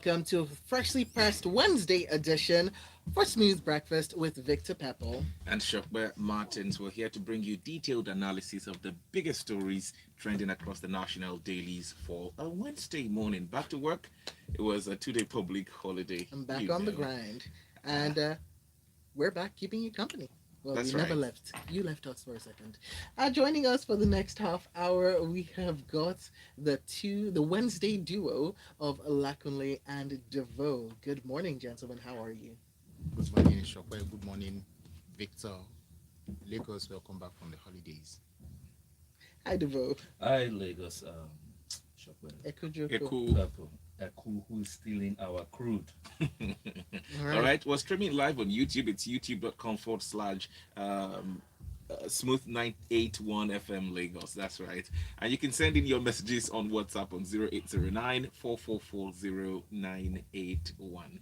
welcome to Freshly Pressed Wednesday edition for Smooth Breakfast with Victor Pepple. And Shokbe Martins, we're here to bring you detailed analysis of the biggest stories trending across the national dailies for a Wednesday morning. Back to work. It was a 2 day public holiday. I'm back on the grind, Uh, and we're back keeping you company. Well, we that's never right. left. You left us for a second. Joining us for the next half hour, we have got the Wednesday duo of Lakunle and Devoe. Good morning, gentlemen. How are you? Good morning, Shopper. Good morning, Victor. Lagos, welcome back from the holidays. Hi, Devoe. I Lagos Shopwell Ekujoko. Eku. Purple Eku who is stealing our crude. All All right. right. We're streaming live on YouTube. It's youtube.com/. Smooth 981 FM Lagos. That's right. And you can send in your messages on WhatsApp on 0809 4440981.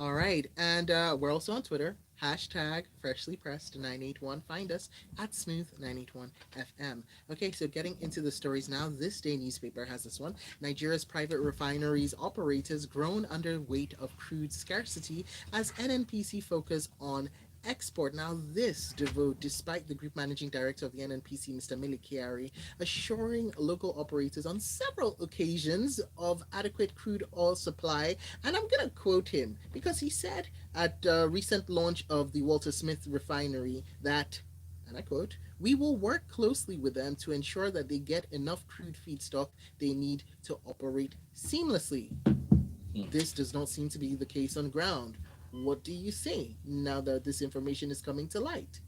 All right. And we're also on Twitter. Hashtag freshly pressed 981. Find us at smooth 981 FM. Okay, so getting into the stories now. This day newspaper has this one. Nigeria's private refineries operators groan under weight of crude scarcity as NNPC focus on export. Now, this devote, despite the group managing director of the NNPC, Mr. Milikiari, assuring local operators on several occasions of adequate crude oil supply. And I'm going to quote him because he said at recent launch of the Walter Smith refinery that, and I quote, we will work closely with them to ensure that they get enough crude feedstock they need to operate seamlessly. Hmm. This does not seem to be the case on ground. What do you say now that this information is coming to light?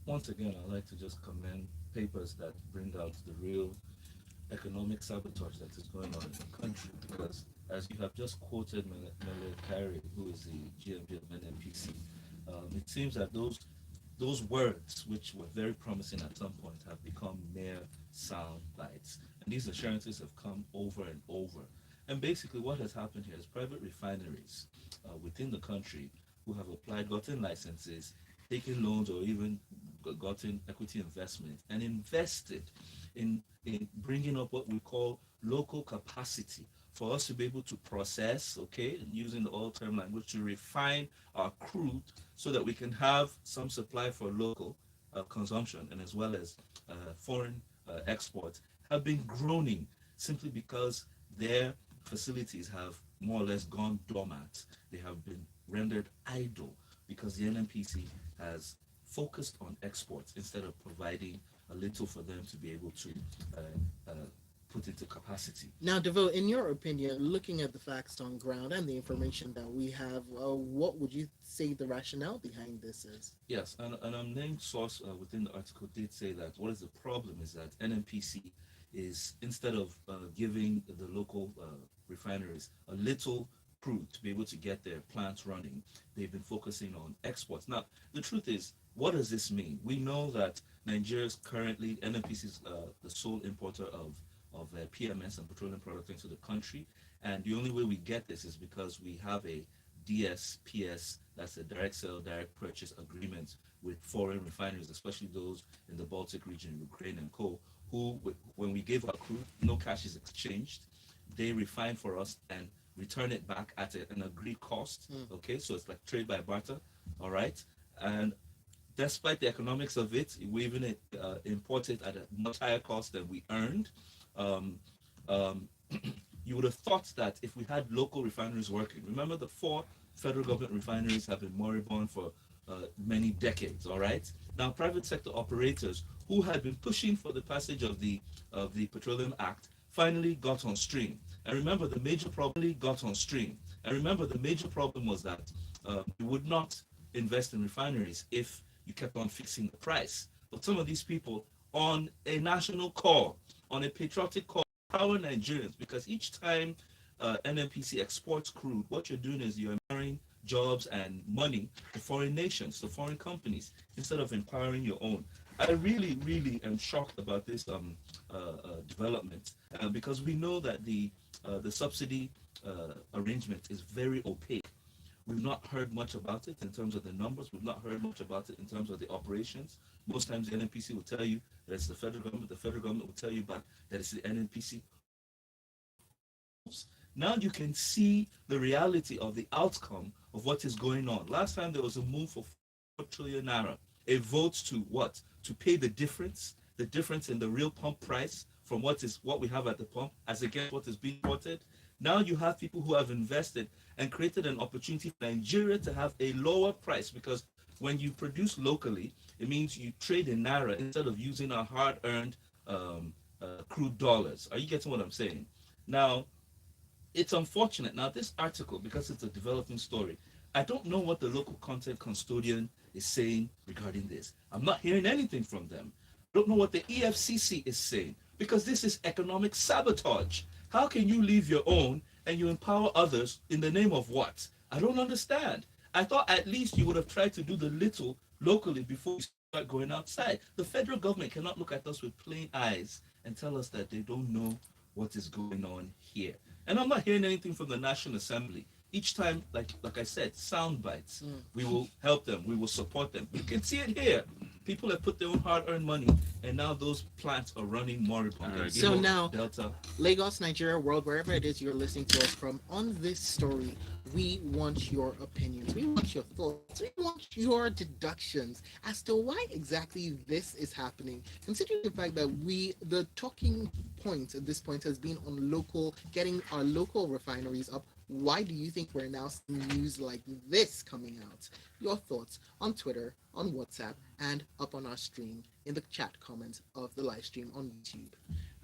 Once again, I'd like to just commend papers that bring out the real economic sabotage that is going on in the country because, as you have just quoted Mele Kari, who is the GMP of NNPC, it seems that those words, which were very promising at some point, have become mere sound bites. And these assurances have come over and over. And basically, what has happened here is private refineries within the country who have applied, gotten licenses, taken loans, or even gotten equity investment and invested in bringing up what we call local capacity for us to be able to process, okay, using the oil term language, to refine our crude so that we can have some supply for local consumption and as well as foreign exports have been groaning simply because their facilities have more or less gone dormant. They have been rendered idle because the NNPC has focused on exports instead of providing a little for them to be able to uh, uh, put into capacity. Now, DeVoe, in your opinion, looking at the facts on ground and the information that we have, what would you say the rationale behind this is? Yes, and a named source within the article did say that what is the problem is that NNPC is, instead of giving the local refineries a little crude to be able to get their plants running, they've been focusing on exports. Now, the truth is, what does this mean? We know that Nigeria is currently, NNPC is the sole importer of PMS and petroleum products into the country. And the only way we get this is because we have a DSPS, that's a direct sale, direct purchase agreement with foreign refineries, especially those in the Baltic region, Ukraine and co, who, when we give our crude, no cash is exchanged. They refine for us and return it back at an agreed cost. Mm. Okay, so it's like trade by barter. All right. And despite the economics of it, we even import it at a much higher cost than we earned. Um, um, you would have thought that if we had local refineries working, remember the four federal government refineries have been moribund for many decades. All right. Now, private sector operators who had been pushing for the passage of the Petroleum Act finally got on stream. And remember, the major problem was that you would not invest in refineries if you kept on fixing the price. But some of these people, on a national call, on a patriotic call, power Nigerians, because each time NNPC exports crude, what you're doing is you're empowering jobs and money to foreign nations, to foreign companies, instead of empowering your own. I really, really am shocked about this development because we know that the subsidy arrangement is very opaque. We've not heard much about it in terms of the numbers. We've not heard much about it in terms of the operations. Most times the NNPC will tell you that it's the federal government. The federal government will tell you that it's the NNPC. Now you can see the reality of the outcome of what is going on. Last time there was a move for 4 trillion naira, a vote to what? To pay the difference in the real pump price from what we have at the pump as against what is being quoted. Now you have people who have invested and created an opportunity for Nigeria to have a lower price, because when you produce locally, it means you trade in naira instead of using our hard-earned crude dollars. Are you getting what I'm saying? Now, it's unfortunate. Now, this article, because it's a developing story, I don't know what the local content custodian is saying regarding this. I'm not hearing anything from them. I don't know what the EFCC is saying, because this is economic sabotage. How can you leave your own and you empower others in the name of what? I don't understand. I thought at least you would have tried to do the little locally before you start going outside. The federal government cannot look at us with plain eyes and tell us that they don't know what is going on here. And I'm not hearing anything from the National Assembly. Each time, like I said, sound bites. We will help them. We will support them. You can see it here. People have put their own hard-earned money, and now those plants are running moribund. Alright. So now, Delta. Lagos, Nigeria, world, wherever it is you're listening to us from, on this story, we want your opinions. We want your thoughts. We want your deductions as to why exactly this is happening. Considering the fact that the talking point at this point has been on getting our local refineries up. Why do you think we're now seeing news like this coming out? Your thoughts on Twitter, on WhatsApp, and up on our stream in the chat comments of the live stream on YouTube.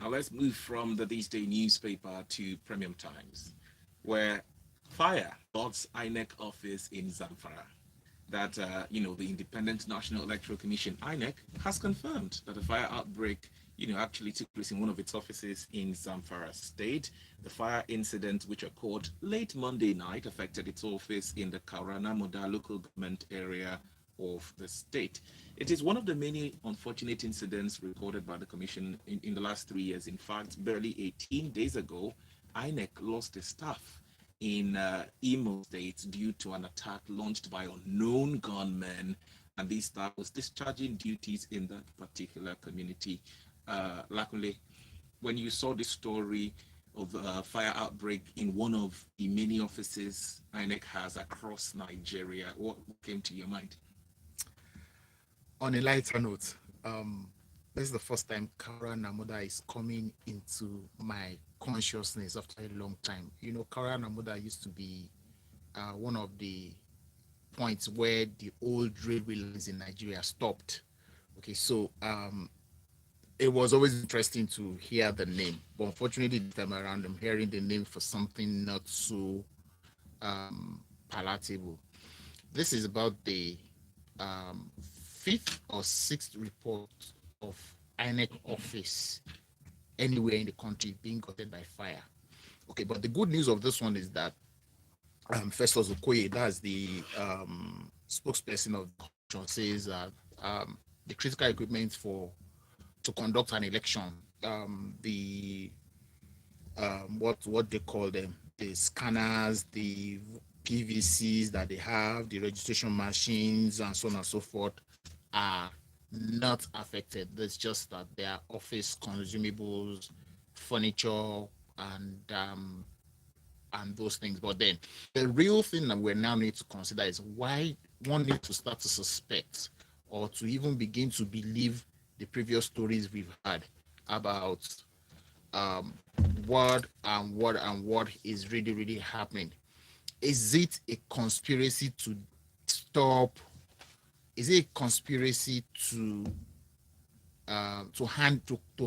Now let's move from the These Day newspaper to Premium Times, where fire floods INEC office in Zamfara. That the Independent National Electoral Commission (INEC) has confirmed that a fire outbreak actually took place in one of its offices in Zamfara State. The fire incident, which occurred late Monday night, affected its office in the Kaurana Moda local government area of the state. It is one of the many unfortunate incidents recorded by the commission in the last 3 years. In fact, barely 18 days ago, INEC lost a staff in Imo State due to an attack launched by unknown gunmen, and this staff was discharging duties in that particular community. Luckily, when you saw the story of a fire outbreak in one of the many offices INEC has across Nigeria, what came to your mind? On a lighter note, this is the first time Kara Namoda is coming into my consciousness after a long time. Kara Namoda used to be one of the points where the old railway lines in Nigeria stopped. Okay, so it was always interesting to hear the name, but unfortunately this time around I'm hearing the name for something not so palatable. This is about the fifth or sixth report of INEC office anywhere in the country being gotten by fire. Okay, but the good news of this one is that Festus Okoye, that's the spokesperson of the commission, says that the critical equipment to conduct an election, what they call them, the scanners, the PVCs that they have, the registration machines, and so on and so forth, are not affected. It's just that their office consumables, furniture, and those things. But then the real thing that we now need to consider is why one needs to start to suspect or to even begin to believe the previous stories we've had about what is really happening. Is it a conspiracy to stop? Is it a conspiracy to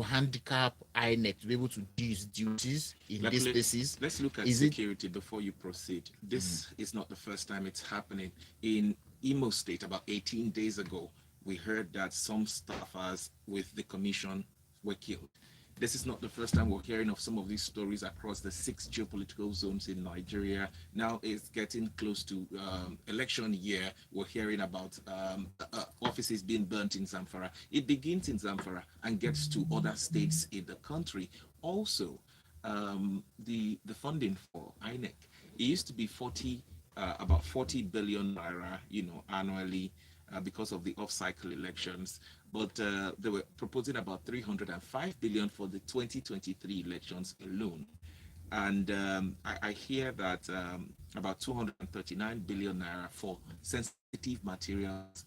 handicap INEC to be able to do its duties in these spaces? Let's look at security before you proceed. This is not the first time it's happening. In Imo State, about 18 days ago, we heard that some staffers with the commission were killed. This is not the first time we're hearing of some of these stories across the 6 geopolitical zones in Nigeria. Now it's getting close to election year. We're hearing about offices being burnt in Zamfara. It begins in Zamfara and gets to other states in the country. Also, the funding for INEC, it used to be about 40 billion naira, annually, because of the off-cycle elections, but they were proposing about 305 billion for the 2023 elections alone. And I hear that about 239 billion naira for sensitive materials,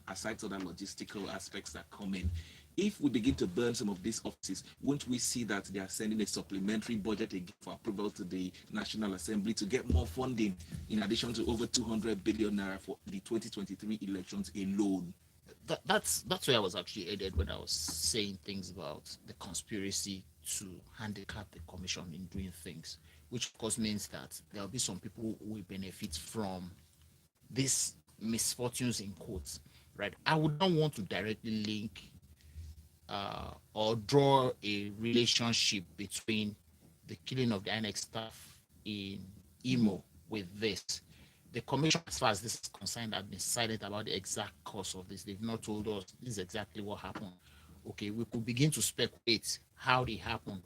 aside other logistical aspects that come in. If we begin to burn some of these offices, won't we see that they are sending a supplementary budget again for approval to the National Assembly to get more funding, in addition to over 200 billion naira for the 2023 elections alone? That's where I was actually headed when I was saying things about the conspiracy to handicap the commission in doing things, which of course means that there'll be some people who will benefit from these misfortunes in quotes, right? I would not want to directly link or draw a relationship between the killing of the INEC staff in Imo with this. The commission, as far as this is concerned, have been silent about the exact cause of this. They've not told us this is exactly what happened. Okay, we could begin to speculate how they happened,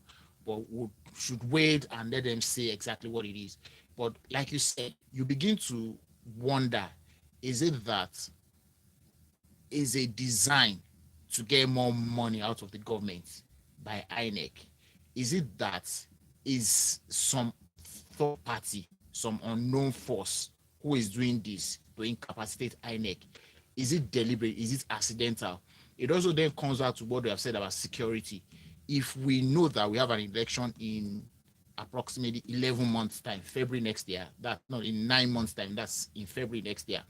but we should wait and let them say exactly what it is. But like you said, you begin to wonder, is it that is a design to get more money out of the government by INEC? Is it that is some third party, some unknown force who is doing this to incapacitate INEC? Is it deliberate? Is it accidental? It also then comes out to what we have said about security. If we know that we have an election in approximately 11 months' time, February next year, that not in 9 months' time, that's in February next year,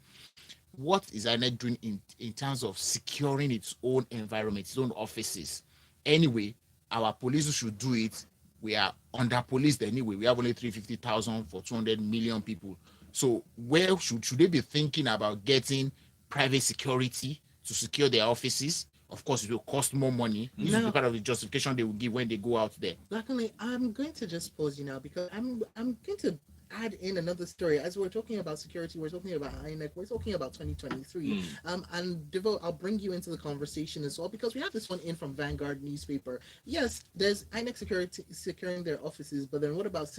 what is INEC doing in terms of securing its own environment, its own offices? Anyway, our police should do it. We are under policed anyway. We have only 350,000 for 200 million people. So where should they be thinking about getting private security to secure their offices? Of course, it will cost more money. This will be part of the justification they will give when they go out there. Luckily, I'm going to just pause you now because I'm going to add in another story. As we're talking about security, we're talking about INEC, we're talking about 2023. And Devo, I'll bring you into the conversation as well because we have this one in from Vanguard newspaper. Yes, there's INEC security securing their offices, but then what about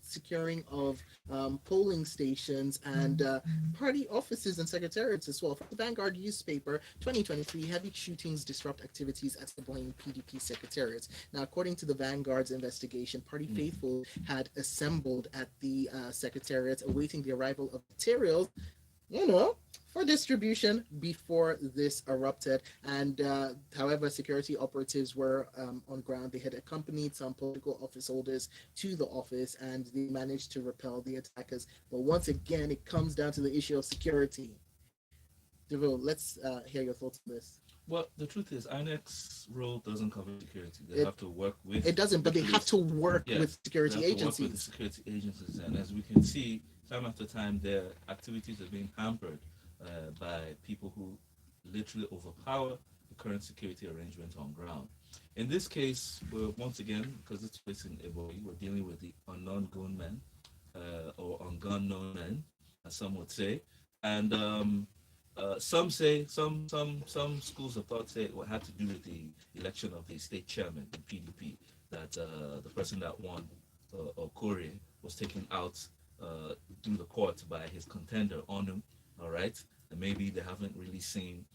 securing of polling stations and party offices and secretariats as well? From the Vanguard newspaper, 2023 heavy shootings disrupt activities at the Blaine PDP secretariats. Now, according to the Vanguard's investigation, party faithful had assembled at the secretariat awaiting the arrival of materials, for distribution before this erupted. And however, security operatives were on ground. They had accompanied some political office holders to the office and they managed to repel the attackers. But once again, it comes down to the issue of security. Devo, let's hear your thoughts on this. Well, the truth is, INEC's role doesn't cover security. They have to work with. It doesn't, but they have to work with security agencies. Work with the security agencies, and as we can see, time after time, their activities are being hampered by people who literally overpower the current security arrangement on ground. In this case, we're once again, because it's facing Eboi, we're dealing with the unknown gunmen or ungun men, as some would say, and. Some say some schools of thought say it had to do with the election of the state chairman in PDP, that the person that won, Okore, was taken out through the court by his contender Onu. All right, and maybe they haven't really seen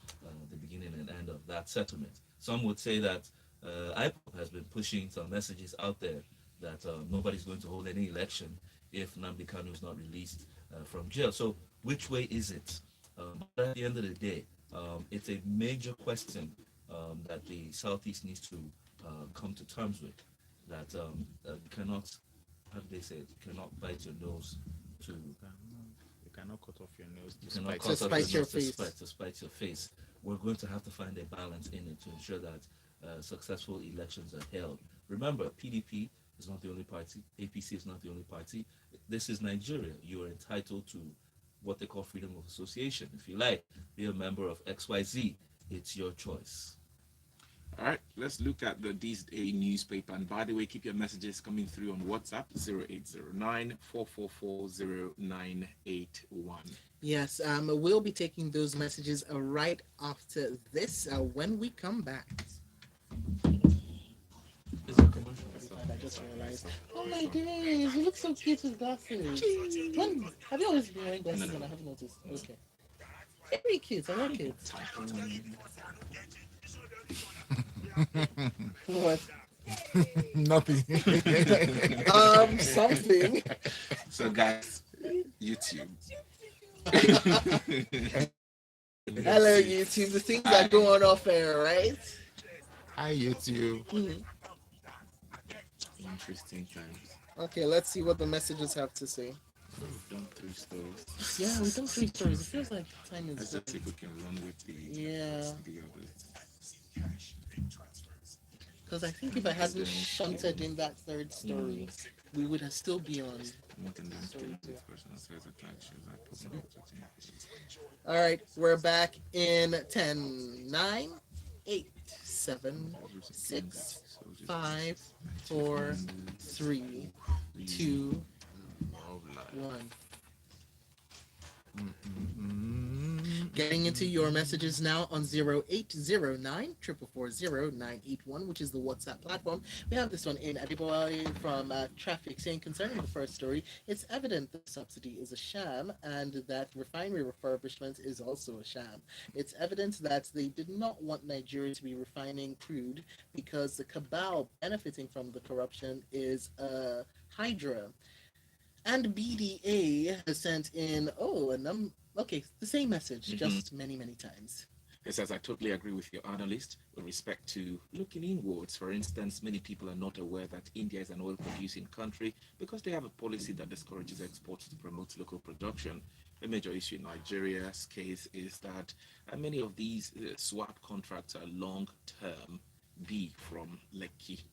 the beginning and end of that settlement. Some would say that IPOB has been pushing some messages out there that nobody's going to hold any election if Nnamdi Kanu is not released from jail. So which way is it? But at the end of the day, it's a major question that the Southeast needs to come to terms with. That you cannot, how do they say it? You cannot bite your nose to. You cannot cut off your nose to spite your face. We're going to have to find a balance in it to ensure that successful elections are held. Remember, PDP is not the only party. APC is not the only party. This is Nigeria. You are entitled to what they call freedom of association. If you like, be a member of XYZ. It's your choice. All right, let's look at the This Day newspaper. And by the way, keep your messages coming through on WhatsApp 0809-444-0981. Yes, we'll be taking those messages right after this when we come back. Is it a commercial? I just realized. Oh my days, you look so cute with glasses. Have you always been wearing glasses and I haven't noticed? Okay. Very cute, I like it. What? Nothing. Something. So, guys, YouTube. Hello, YouTube. The things that go on off air, right? Hi, YouTube. Mhm. Interesting times. Okay, let's see what the messages have to say. We've done 3 stories. Yeah, we've done 3 stories. It feels like time Let's is. just see if we can run with Yeah, the others. because I think if I hadn't shunted in that third story, we would have still be on. More than Story two. this person says attack shows I put them up to All right, we're back in 10, 9, 8, 7, 6, 5, 4, 3, 2, 1. Getting into your messages now on 0809 444 981, which is the WhatsApp platform. We have this one in Adibawai from Traffic saying concerning the first story, it's evident the subsidy is a sham and that refinery refurbishment is also a sham. It's evident that they did not want Nigeria to be refining crude because the cabal benefiting from the corruption is Hydra. And BDA has sent in, okay, the same message, just many, many times. It says, I totally agree with your analyst with respect to looking inwards. For instance, many people are not aware that India is an oil producing country because they have a policy that discourages exports to promote local production. A major issue in Nigeria's case is that many of these swap contracts are long term, be from Lekki.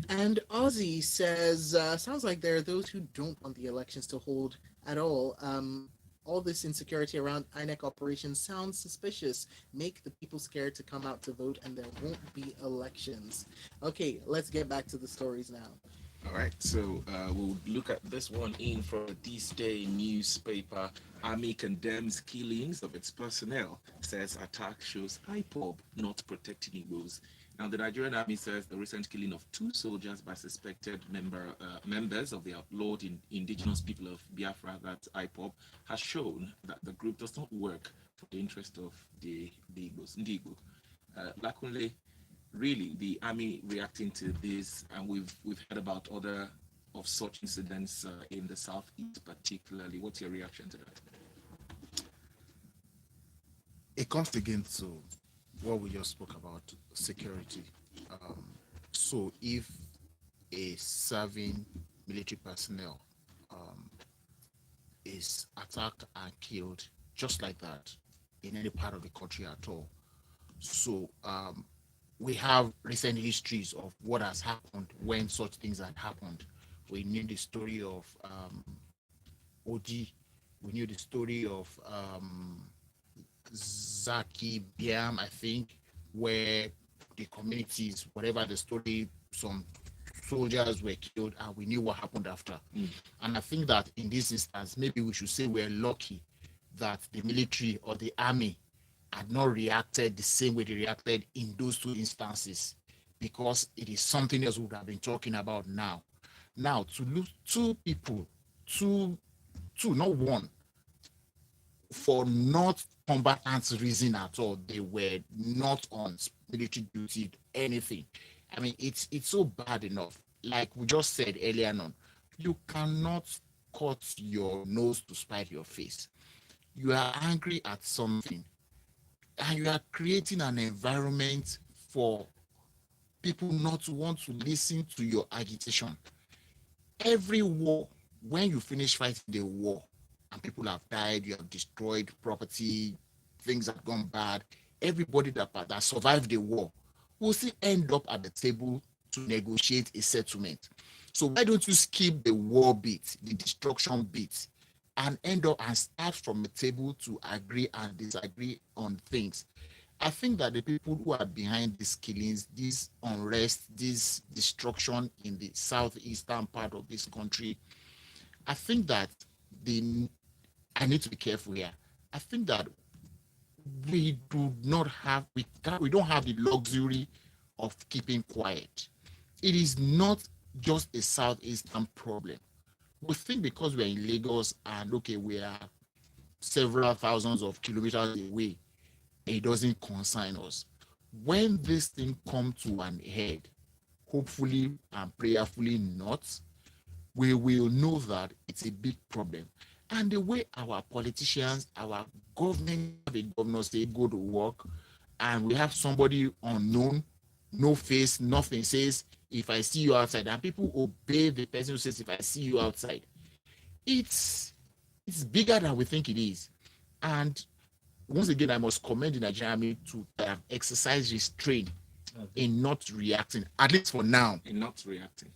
And Ozzy says, sounds like there are those who don't want the elections to hold at all. All this insecurity around INEC operations sounds suspicious. Make the people scared to come out to vote, and there won't be elections. Okay, let's get back to the stories now. All right, so we'll look at this one in from this day newspaper. Army condemns killings of its personnel, says attack shows IPOB not protecting Igbos. Now, the Nigerian Army says the recent killing of 2 soldiers by suspected members of the outlawed indigenous people of Biafra, that's IPOB, has shown that the group does not work for the interest of the Igbos. Ndigo. Lakunle, really, the army reacting to this, and we've heard about other of such incidents in the southeast, particularly. What's your reaction to that? It comes again to what we just spoke about, security. So if a serving military personnel is attacked and killed just like that in any part of the country at all, so we have recent histories of what has happened when such things had happened. We knew the story of OG, we knew the story of Zaki Biam, I think, where the communities, whatever the story, some soldiers were killed, and we knew what happened after. And I think that in this instance, maybe we should say we're lucky that the military or the army had not reacted the same way they reacted in those 2 instances, because it is something else we would have been talking about now. Now, to lose 2 people, two, not one, for not combatant reason at all. They were not on military duty, anything. I mean, it's so bad enough. Like we just said earlier on, you cannot cut your nose to spite your face. You are angry at something, and you are creating an environment for people not to want to listen to your agitation. Every war, when you finish fighting the war and people have died, you have destroyed property, things have gone bad, everybody that survived the war will still end up at the table to negotiate a settlement. So why don't you skip the war bit, the destruction bit, and end up and start from the table to agree and disagree on things? I think that the people who are behind these killings, this unrest, this destruction in the southeastern part of this country, I think that I need to be careful here. I think that we don't have the luxury of keeping quiet. It is not just a southeastern problem. We think because we're in Lagos and okay, we are several thousands of kilometers away, it doesn't concern us. When this thing comes to an head, hopefully and prayerfully not, we will know that it's a big problem. And the way our politicians, our government, have a governor say go to work, and we have somebody unknown, no face, nothing, says, if I see you outside, and people obey the person who says, if I see you outside, it's bigger than we think it is. And once again, I must commend the Nigerian Army to have exercised restraint in not reacting, at least for now. In not reacting.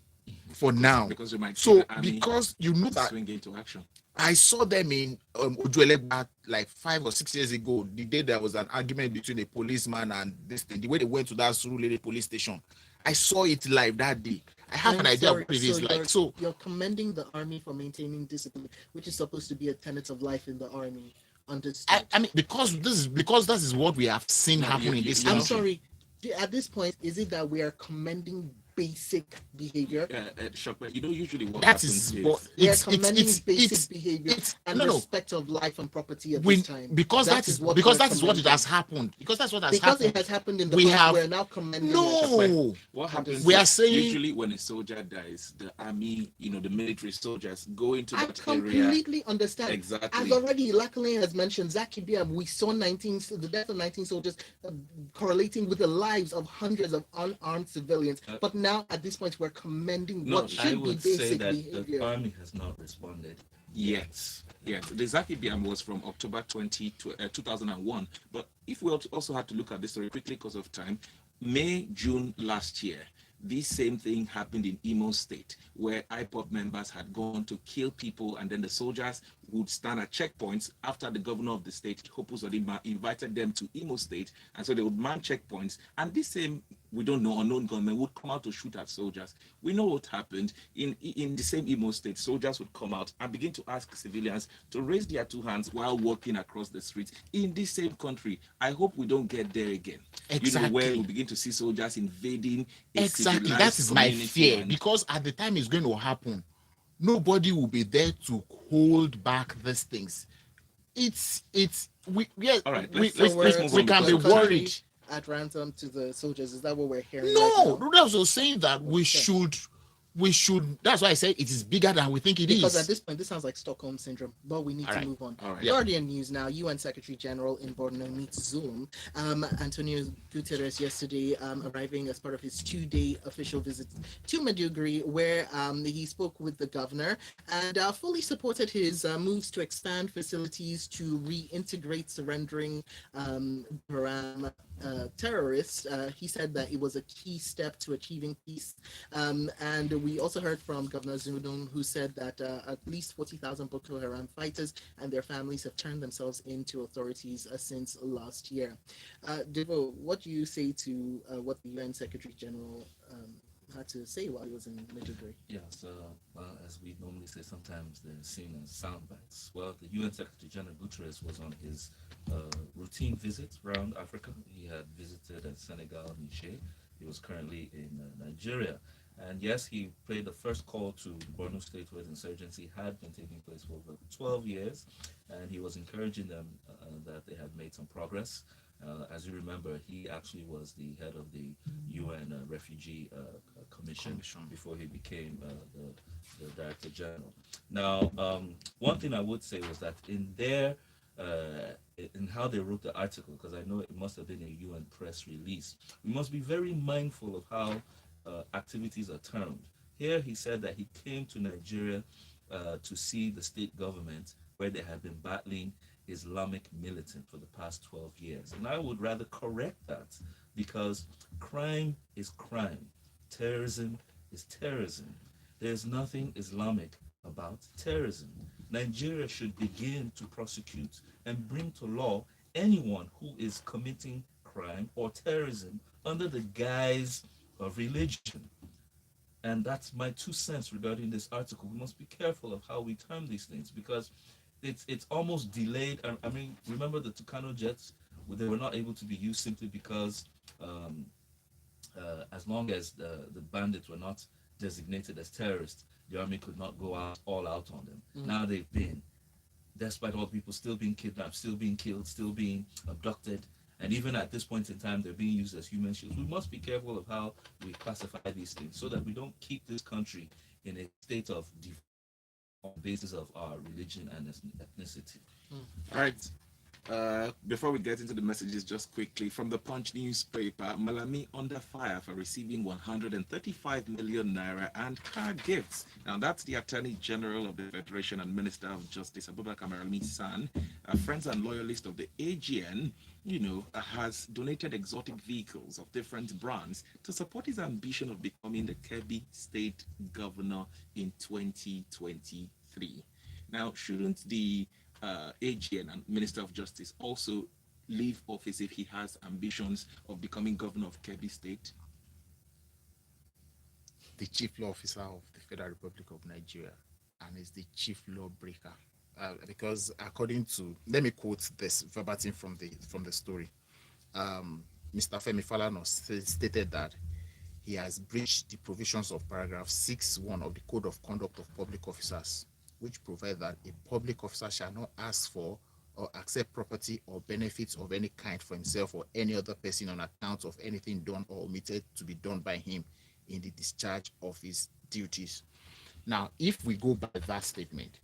For now. Because you might see So the army because you know that swing into action. I saw them in Ojuelegba like 5 or 6 years ago, the day there was an argument between a policeman and this thing, the way they went to that Surulere police station. I saw it live that day. I have an idea of what it is like. So you're commending the army for maintaining discipline, which is supposed to be a tenet of life in the army. Understood. I mean, because that is what we have seen happen in this I'm country. sorry. At this point, is it that we are commending basic behavior? Shokwe, you know, usually what That happens is what We are commending basic behavior and no, respect of life and property at this time. because that is what it has happened. Because that's what has happened. It has happened in the past, we're now commending it. No. What happens? We are saying usually when a soldier dies, the army, you know, the military soldiers go into I that area. completely understand. Exactly. As already Lakale has mentioned, Zaki Biam, we saw the death of 19 soldiers correlating with the lives of hundreds of unarmed civilians. But now, at this point, we're commending No, what should I be would say basic that behavior. the army has not responded. Yes. The Zaki Biam was from October 2001. But if we also had to look at this story quickly because of time, May, June last year, this same thing happened in Imo State, where IPOP members had gone to kill people, and then the soldiers would stand at checkpoints after the governor of the state, Hopu Uzodimma, invited them to Imo State, and so they would man checkpoints, and this same, we don't know, unknown gunmen would come out to shoot at soldiers. We know what happened. In the same Imo State, soldiers would come out and begin to ask civilians to raise their two hands while walking across the streets in this same country. I hope we don't get there again. Exactly. You know, where we begin to see soldiers invading a exactly, civilized that is my community fear, and- because at the time it's going to happen, nobody will be there to hold back these things. All right, we let's move we on can be because- worried. At ransom to the soldiers, is that what we're hearing? No, right now? that's what I'm saying, that we should. That's why I said it is bigger than we think it is. Because at this point, this sounds like Stockholm syndrome, but we need All to right. move on. All right. Yeah. Guardian News now. UN Secretary General in Borno meets Zoom. Antonio Guterres yesterday arriving as part of his 2-day official visit to Maiduguri, where he spoke with the governor and fully supported his moves to expand facilities to reintegrate surrendering Baram terrorists. He said that it was a key step to achieving peace. And we also heard from Governor Zulum, who said that at least 40,000 Boko Haram fighters and their families have turned themselves into authorities since last year. Devo, what do you say to what the UN Secretary General had to say while he was in Maiduguri? Yes, as we normally say, sometimes they're seen as sound bites. Well, the UN Secretary General Guterres was on his routine visit around Africa. He had visited Senegal, Niger. He was currently in Nigeria. And yes, he played the first call to Borno State, where the insurgency had been taking place for over 12 years. And he was encouraging them that they had made some progress. As you remember, he actually was the head of the UN Refugee Commission before he became the Director General. Now, one thing I would say was that in how they wrote the article, because I know it must have been a UN press release, we must be very mindful of how activities are termed. Here he said that he came to Nigeria to see the state government where they had been battling Islamic militant for the past 12 years. And I would rather correct that, because crime is crime. Terrorism is terrorism. There's nothing Islamic about terrorism. Nigeria should begin to prosecute and bring to law anyone who is committing crime or terrorism under the guise of religion. And that's my 2 cents regarding this article. We must be careful of how we term these things, because it's almost delayed. I mean, remember the Tucano jets? They were not able to be used simply because as long as the bandits were not designated as terrorists, the army could not go all out on them. Now they've been, despite all people still being kidnapped, still being killed, still being abducted, And even at this point in time, they're being used as human shields. We must be careful of how we classify these things so that we don't keep this country in a state of on the basis of our religion and ethnicity. All right. Before we get into the messages, just quickly from the Punch newspaper, Malami under fire for receiving 135 million naira and car gifts. Now, that's the Attorney General of the Federation and Minister of Justice, Abubakar Malami's son, friends and loyalist of the AGN, has donated exotic vehicles of different brands to support his ambition of becoming the Kebbi State Governor in 2023. Now, shouldn't the AGN and Minister of Justice also leave office if he has ambitions of becoming governor of Kebbi State? The chief law officer of the Federal Republic of Nigeria and is the chief lawbreaker. Because according to, let me quote this verbatim from the story. Mr. Femi Falana stated that he has breached the provisions of paragraph 6.1 of the Code of Conduct of Public Officers, which provide that a public officer shall not ask for or accept property or benefits of any kind for himself or any other person on account of anything done or omitted to be done by him in the discharge of his duties. Now, if we go by that statement,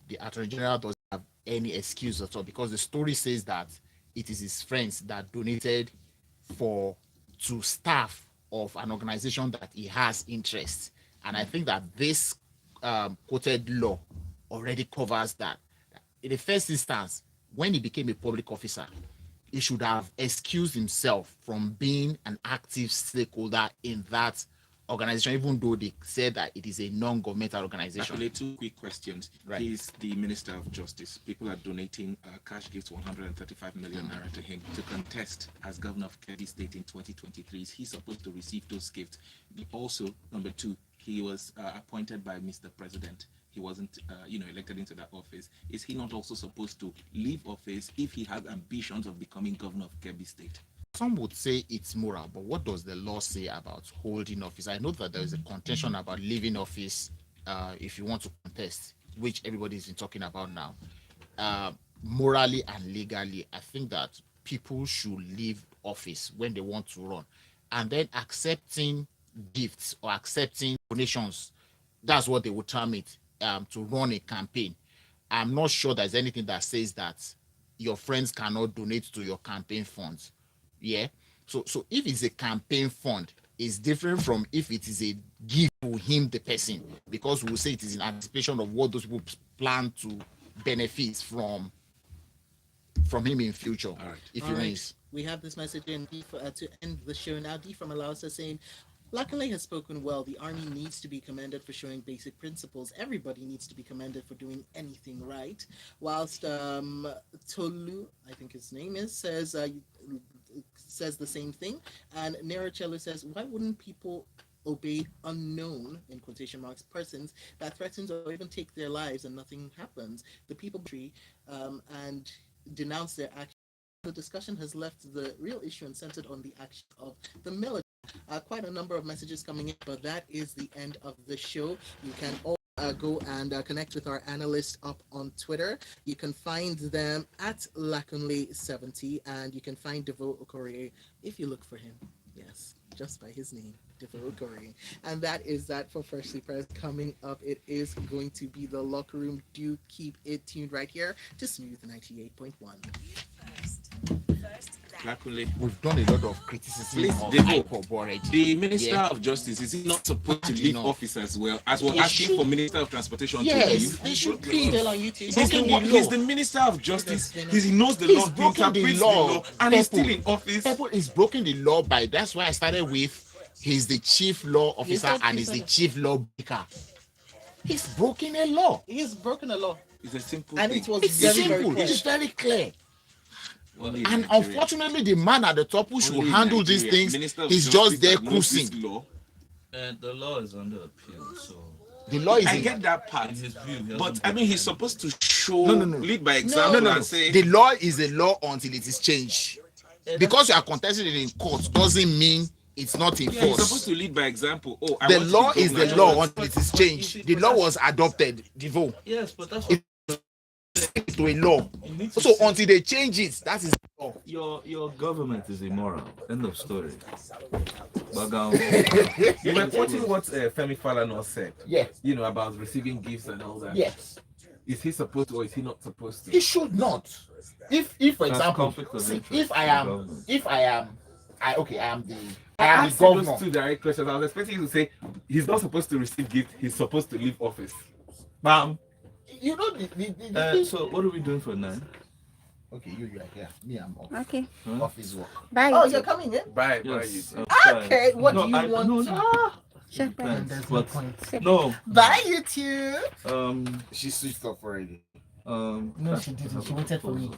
the Attorney General doesn't have any excuse at all, because the story says that it is his friends that donated to staff of an organization that he has interest. And I think that this quoted law already covers that. In the first instance, when he became a public officer, he should have excused himself from being an active stakeholder in that organization, even though they said that it is a non-governmental organization. Actually, two quick questions. Right. He's the Minister of Justice. People are donating cash gifts, 135 million naira to him to contest as governor of Kebbi State in 2023. Is he supposed to receive those gifts? Also, number two, he was appointed by Mr. President. He wasn't, elected into that office. Is he not also supposed to leave office if he has ambitions of becoming governor of Kebbi State? Some would say it's moral, but what does the law say about holding office? I know that there is a contention about leaving office if you want to contest, which everybody's been talking about now. Morally and legally, I think that people should leave office when they want to run, and then accepting gifts or accepting donations, that's what they would term it, to run a campaign. I'm not sure there's anything that says that your friends cannot donate to your campaign funds. Yeah. So if it's a campaign fund, it's different from if it is a gift to him, the person, because we'll say it is in anticipation of what those people plan to benefit from him in future. All right. If you wins. We have this message in to end the show now. D from Alausa saying, Lakanle has spoken well. The army needs to be commended for showing basic principles. Everybody needs to be commended for doing anything right. Whilst Tolu, I think his name is, says the same thing. And Nerachelu says, why wouldn't people obey unknown, in quotation marks, persons that threatens or even take their lives and nothing happens? The people and denounce their actions. The discussion has left the real issue and centered on the action of the military. Quite a number of messages coming in, but that is the end of the show. You can all go and connect with our analysts up on Twitter. You can find them at Lakunle70, and you can find Devo Okorie if you look for him. Yes, just by his name, Devo Okorie. And that is that for Freshly Pressed. Coming up, it is going to be the Locker Room. Do keep it tuned right here to Smooth 98.1. We've done a lot of criticism Please, of Devo, IPOB already. the Minister of Justice, is he not supposed to leave office as well? As we're asking for Minister of Transportation to leave. They should leave. He's the Minister of Justice. He knows the law, he broken the interprets law, and he's still in office. People is broken the law by, that's why I started with, he's the chief law officer and he's the chief lawbreaker. He's broken a law. He's broken a law. It's a simple And thing. it was It's very, simple. very clear. It's very clear. Only And Nigeria. unfortunately, the man at the top who should Only handle these Nigeria. things Minister of is Justice just there that knows this cruising. law. And the law is under appeal, so The law is I in, get that part, in his view, he but hasn't I mean, he's broken supposed to show, No. lead by example, no. and say, The law is a law until it is changed. Because you are contesting it in court doesn't mean it's not yeah, he's supposed enforced. to lead by example. Oh, I The want to law be is the governor. law until it is changed. The law was adopted. Devo. Yes, but that's what it to a law. You need to So see- until they change it, that is law. your government is immoral. End of story. Bagam. You were quoting what Femi Falana said, Yes, you know, about receiving gifts and all that. yes. Is he supposed to or is he not supposed He to? should not. If for That's example, conflict of see, interest if I in am government. I am the Ask you those governor. two direct questions. I was expecting you to say he's not supposed to receive gifts, he's supposed to leave office. Bam. You know the So what are we doing for 9? okay, you are here. Me, I'm off. Okay. Huh? Office work. Bye. Oh, you're coming in? Bye, Yes. bye, you. Okay, what no, do you I, want? No, no. Sure. Depends, There's but no point. no. Bye, you two. Um. She switched off already. No, she didn't. She waited for me.